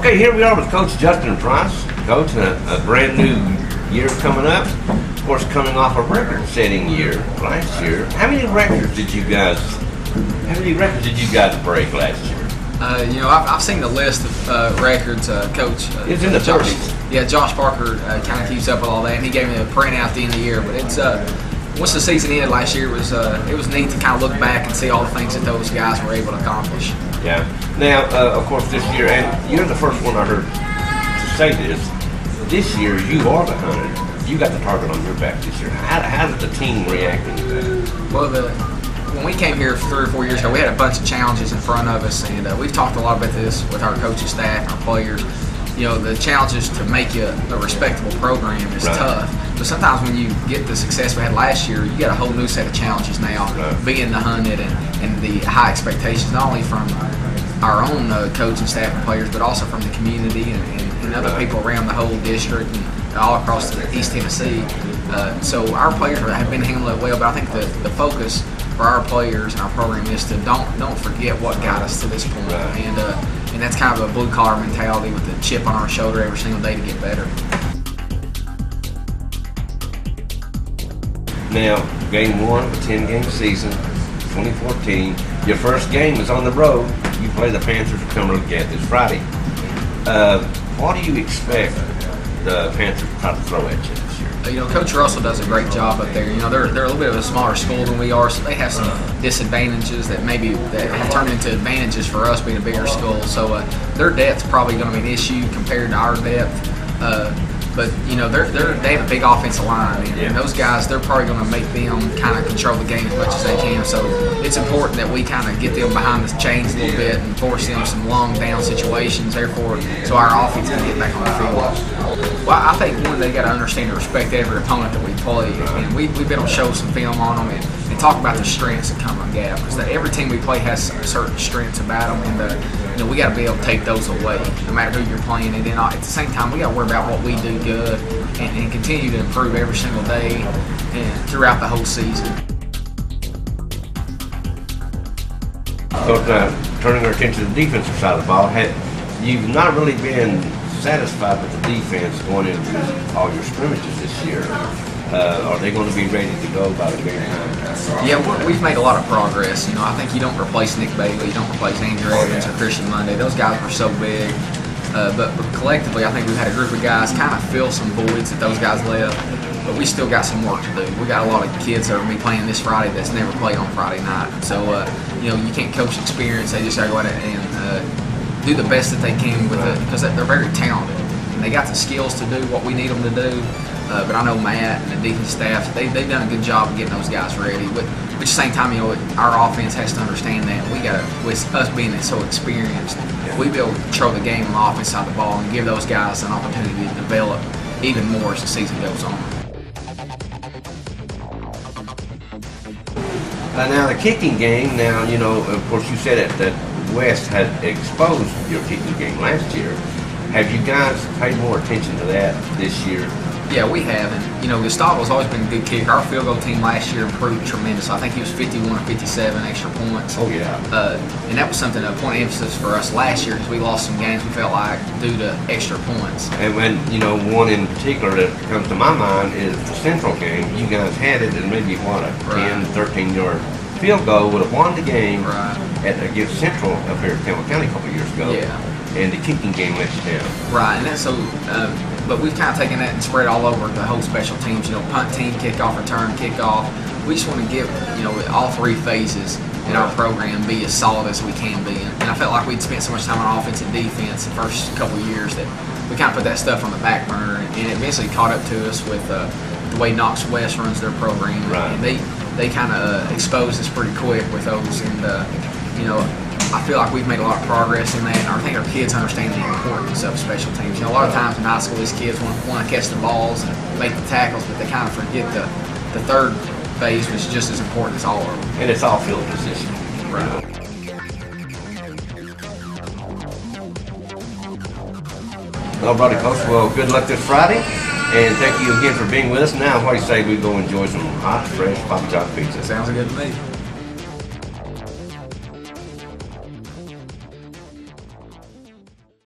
Okay, here we are with Coach Justin Price. Coach, a brand new year coming up. Of course, coming off a record-setting year last year. How many records did you guys break last year? I've seen the list of records, Coach. It's in the 30s. Yeah, Josh Parker kind of keeps up with all that, and he gave me a printout at the end of the year. But it's once the season ended last year, it was neat to kind of look back and see all the things that those guys were able to accomplish. Yeah. Now, of course, this year, and you're the first one I heard to say this. This year, you are the hunted. You got the target on your back this year. How did the team react to that? Well, when we came here 3 or 4 years ago, we had a bunch of challenges in front of us, and we've talked a lot about this with our coaching staff and our players. You know, the challenges to make you a respectable program is tough. But sometimes when you get the success we had last year, you got a whole new set of challenges now, being the hunted and the high expectations, not only from our own coaching staff and players, but also from the community and other people around the whole district and all across East Tennessee. So our players have been handling it well, but I think the focus for our players and our program is to don't forget what got us to this point, and that's kind of a blue collar mentality with the chip on our shoulder every single day to get better. Now, game 1 of a 10-game season, 2014. Your first game is on the road. You play the Panthers at Cumberland Gap this Friday. What do you expect the Panthers to try to throw at you this year? You know, Coach Russell does a great job up there. You know, they're a little bit of a smaller school than we are, so they have some disadvantages that have turned into advantages for us being a bigger school. So their depth's probably going to be an issue compared to our depth. But you know, they have a big offensive line, and those guys, they're probably going to make them kind of control the game as much as they can. So it's important that we kind of get them behind the chains a little bit and force them some long down situations. Therefore, so our offense can get back on the field. Well, I think one, they got to understand and respect every opponent that we play, and we've been able to show some film on them and talk about the strengths of Cumberland Gap, because every team we play has certain strengths about them, and we got to be able to take those away, no matter who you're playing. And then at the same time, we got to worry about what we do good and continue to improve every single day and throughout the whole season. So turning our attention to the defensive side of the ball, you've not really been satisfied with the defense going into all your scrimmages this year. Are they going to be ready to go by the game time? Yeah, we've made a lot of progress. You know, I think you don't replace Nick Bailey, you don't replace Andrew Evans or Christian Monday. Those guys were so big. But collectively, I think we've had a group of guys kind of fill some voids that those guys left. But we still got some work to do. We got a lot of kids that are going to be playing this Friday that's never played on Friday night. So, you know, you can't coach experience. They just got to go out and do the best that they can with it, because they're very talented. And they got the skills to do what we need them to do. But I know Matt and the defense staff, they've done a good job of getting those guys ready. But at the same time, you know, our offense has to understand that we got to, with us being so experienced, we be able to control the game on the offense side of the ball and give those guys an opportunity to develop even more as the season goes on. Now the kicking game. Now, you know, of course, you said that West had exposed your kicking game last year. Have you guys paid more attention to that this year? Yeah, we have, and you know, Gustavo's always been a good kicker. Our field goal team last year improved tremendously. I think he was 51 or 57 extra points. Oh yeah. And that was something, a point of emphasis for us last year, because we lost some games we felt like due to extra points. And when, you know, one in particular that comes to my mind is the Central game. You guys had it, and maybe what, a 10, 13-yard field goal would have won the game against Central up here at Campbell County a couple years ago. Yeah. And the kicking game let you down. Right, and that's so. But we've kind of taken that and spread all over the whole special teams. You know, punt team, kickoff, return, kickoff. We just want to give, you know, all 3 phases in our program be as solid as we can be. And I felt like we'd spent so much time on offense and defense the first couple of years that we kind of put that stuff on the back burner, and it eventually caught up to us with the way Knox West runs their program. Right. And they kind of exposed us pretty quick with those, and you know, I feel like we've made a lot of progress in that, and I think our kids understand the importance of special teams. You know, a lot of times in high school, these kids want to catch the balls and make the tackles, but they kind of forget the third phase, which is just as important as all of them. And it's all field position. Right. All righty, Coach. Well, good luck this Friday, and thank you again for being with us. Now, what do you say we go enjoy some hot, fresh Papa John's pizza? Sounds good to me.